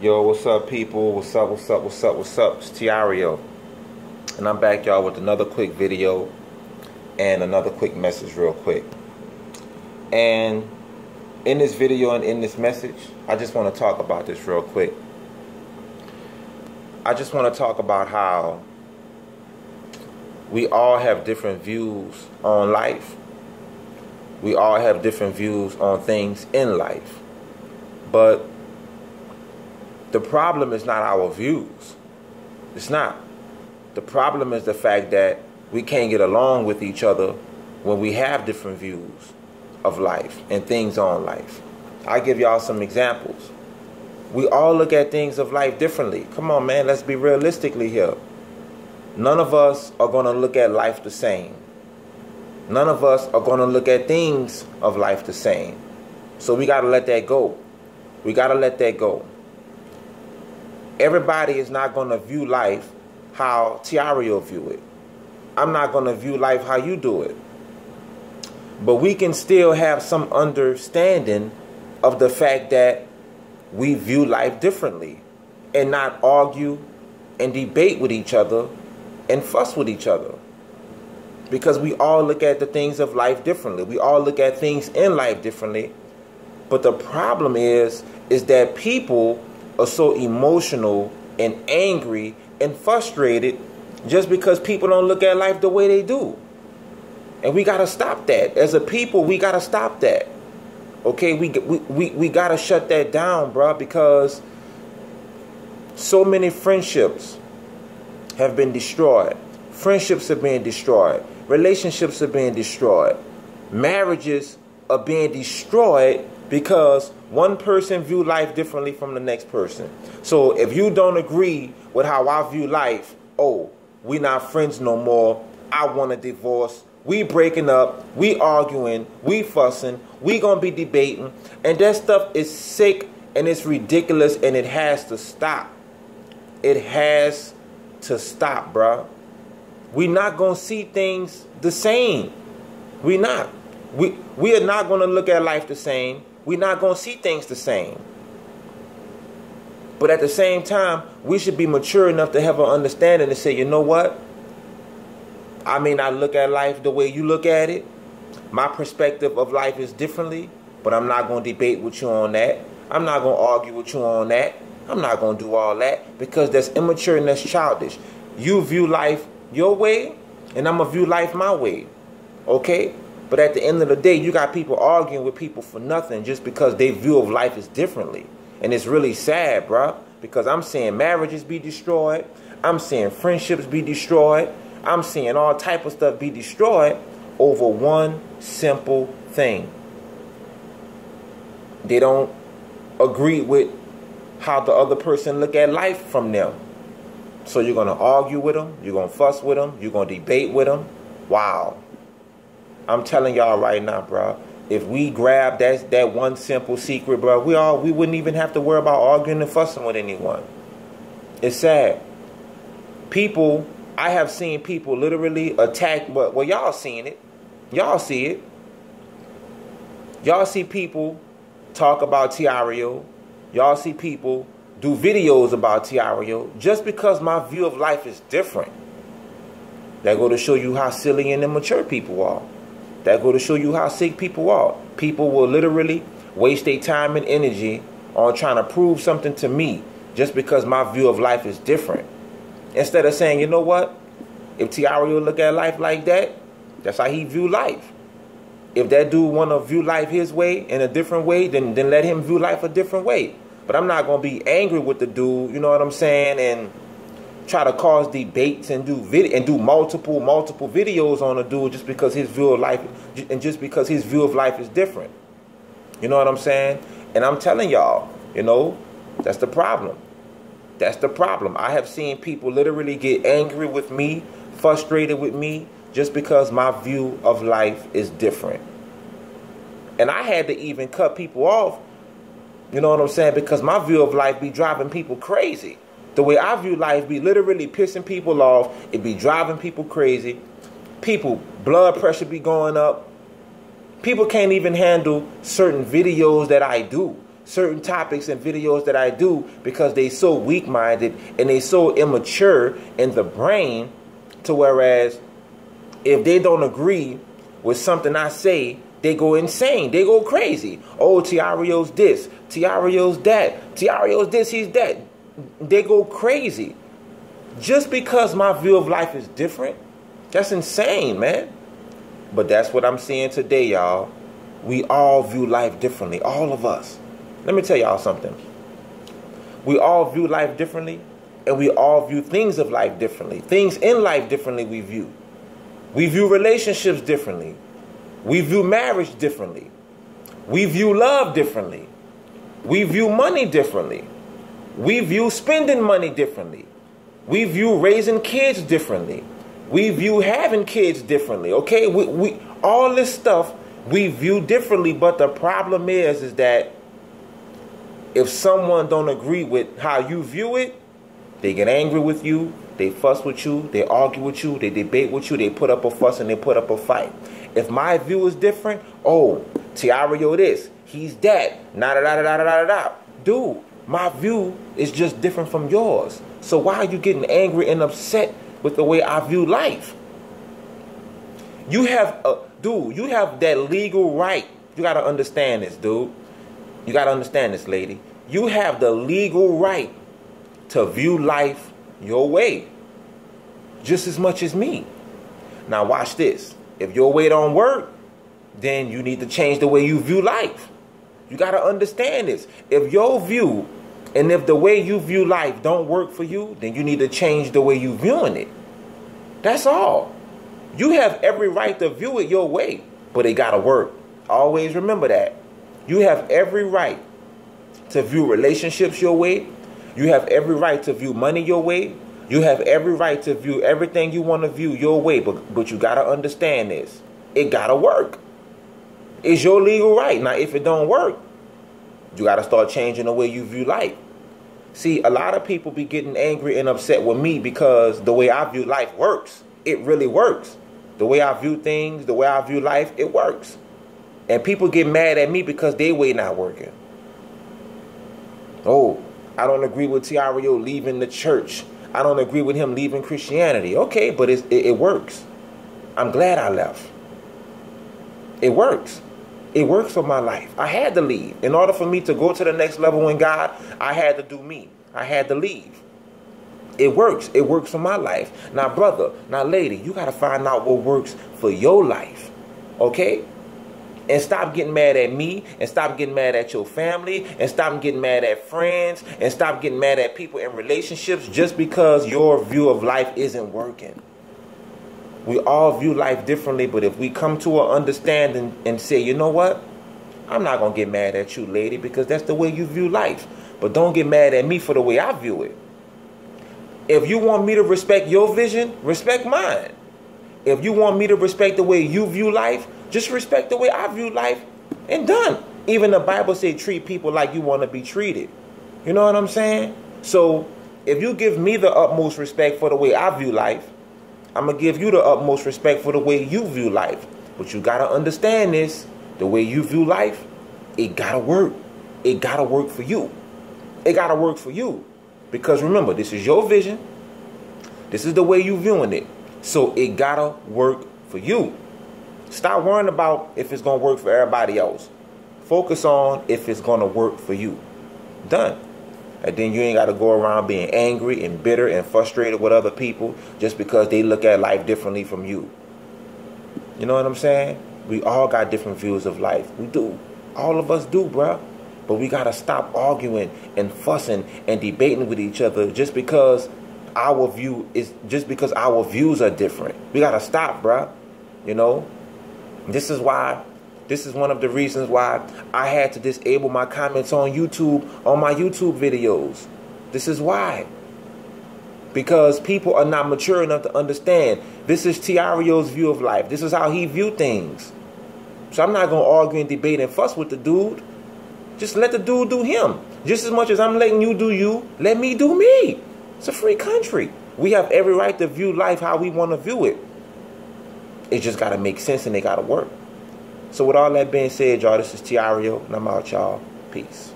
Yo, what's up, people? What's up, what's up, what's up, what's up? It's Tiario. And I'm back, y'all, with another quick video and another quick message real quick. And in this video and in this message, I just want to talk about this real quick. I just want to talk about how we all have different views on life. We all have different views on things in life. But the problem is not our views. It's not. The problem is the fact that we can't get along with each other when we have different views of life and things on life. I'll give y'all some examples. We all look at things of life differently. Come on, man, let's be realistically here. None of us are going to look at life the same. None of us are going to look at things of life the same. So we got to let that go. We got to let that go. Everybody is not going to view life how Tiario view it. I'm not going to view life how you do it. But we can still have some understanding of the fact that we view life differently and not argue and debate with each other and fuss with each other. Because we all look at the things of life differently. We all look at things in life differently. But the problem is that people are so emotional and angry and frustrated just because people don't look at life the way they do. And we got to stop that. As a people, we got to stop that. Okay, we got to shut that down, bro, because so many friendships have been destroyed. Friendships are being destroyed. Relationships are being destroyed. Marriages are being destroyed because one person view life differently from the next person. So if you don't agree with how I view life, oh, we not friends no more. I want a divorce. We breaking up. We arguing. We fussing. We gonna be debating. And that stuff is sick and it's ridiculous and it has to stop. It has to stop, bruh. We not gonna see things the same. We not. We are not gonna look at life the same. We're not going to see things the same. But at the same time, we should be mature enough to have an understanding to say, you know what? I may not look at life the way you look at it. My perspective of life is differently, but I'm not going to debate with you on that. I'm not going to argue with you on that. I'm not going to do all that because that's immature and that's childish. You view life your way, and I'm going to view life my way. Okay? But at the end of the day, you got people arguing with people for nothing just because their view of life is differently. And it's really sad, bro. Because I'm seeing marriages be destroyed. I'm seeing friendships be destroyed. I'm seeing all type of stuff be destroyed over one simple thing. They don't agree with how the other person look at life from them. So you're going to argue with them. You're going to fuss with them. You're going to debate with them. Wow. I'm telling y'all right now, bro, if we grab that one simple secret, bro, we wouldn't even have to worry about arguing and fussing with anyone. It's sad. People, I have seen people literally attack, well, y'all seen it. Y'all see it. Y'all see people talk about Tiario. Y'all see people do videos about Tiario just because my view of life is different. That go to show you how silly and immature people are. That go to show you how sick people are. People will literally waste their time and energy on trying to prove something to me just because my view of life is different. Instead of saying, you know what? If Tiario look at life like that, that's how he view life. If that dude want to view life his way in a different way, then let him view life a different way. But I'm not going to be angry with the dude, you know what I'm saying, and try to cause debates and do multiple videos on a dude just because his view of life and just because his view of life is different. You know what I'm saying? And I'm telling y'all, you know, that's the problem. That's the problem. I have seen people literally get angry with me, frustrated with me, just because my view of life is different. And I had to even cut people off, you know what I'm saying, because my view of life be driving people crazy. The way I view life be literally pissing people off. It be driving people crazy. People, blood pressure be going up. People can't even handle certain videos that I do. certain topics and videos that I do because they so weak-minded and they so immature in the brain to whereas if they don't agree with something I say, they go insane. They go crazy. Oh, Tiario's this. Tiario's that. Tiario's this, he's that. They go crazy. Just because my view of life is different, that's insane, man. But that's what I'm seeing today, y'all. We all view life differently. All of us. Let me tell y'all something. We all view life differently, and we all view things of life differently. Things in life differently we view. We view relationships differently. We view marriage differently. We view love differently. We view money differently. We view spending money differently. We view raising kids differently. We view having kids differently. Okay, we all this stuff we view differently. But the problem is that if someone don't agree with how you view it, they get angry with you. They fuss with you. They argue with you. They debate with you. They put up a fuss and they put up a fight. If my view is different, oh, Tiario this, he's that, da-da-da-da-da-da-da. Dude, my view is just different from yours. So why are you getting angry and upset with the way I view life? You have, you have that legal right. You got to understand this, dude. You got to understand this, lady. You have the legal right to view life your way just as much as me. Now watch this. If your way don't work, then you need to change the way you view life. You got to understand this. If your view and if the way you view life don't work for you, then you need to change the way you viewing it. That's all. You have every right to view it your way, but it got to work. Always remember that. You have every right to view relationships your way. You have every right to view money your way. You have every right to view everything you want to view your way, but you got to understand this. It got to work. It's your legal right. Now, if it don't work, you got to start changing the way you view life. See, a lot of people be getting angry and upset with me because the way I view life works. It really works. The way I view things, the way I view life, it works. And people get mad at me because their way not working. Oh, I don't agree with Tiario leaving the church. I don't agree with him leaving Christianity. Okay, but it works. I'm glad I left. It works. It works for my life. I had to leave. In order for me to go to the next level in God, I had to do me. I had to leave. It works. It works for my life. Now, brother, now, lady, you got to find out what works for your life. Okay? And stop getting mad at me, and stop getting mad at your family, and stop getting mad at friends, and stop getting mad at people in relationships just because your view of life isn't working. We all view life differently, but if we come to an understanding and say, you know what? I'm not going to get mad at you, lady, because that's the way you view life. But don't get mad at me for the way I view it. If you want me to respect your vision, respect mine. If you want me to respect the way you view life, just respect the way I view life and done. Even the Bible says treat people like you want to be treated. You know what I'm saying? So if you give me the utmost respect for the way I view life, I'm going to give you the utmost respect for the way you view life. But you got to understand this. The way you view life, it got to work. It got to work for you. It got to work for you. Because remember, this is your vision. This is the way you viewing it. So it got to work for you. Stop worrying about if it's going to work for everybody else. Focus on if it's going to work for you. Done. And then you ain't got to go around being angry and bitter and frustrated with other people just because they look at life differently from you. You know what I'm saying? We all got different views of life. We do. All of us do, bruh. But we got to stop arguing and fussing and debating with each other just because our views are different. We got to stop, bruh. You know? This is one of the reasons why I had to disable my comments on YouTube, on my YouTube videos. This is why. Because people are not mature enough to understand. This is Tiario's view of life. This is how he view things. So I'm not going to argue and debate and fuss with the dude. Just let the dude do him. Just as much as I'm letting you do you, let me do me. It's a free country. We have every right to view life how we want to view it. It just got to make sense and it got to work. So with all that being said, y'all, this is Tiario, and I'm out, y'all. Peace.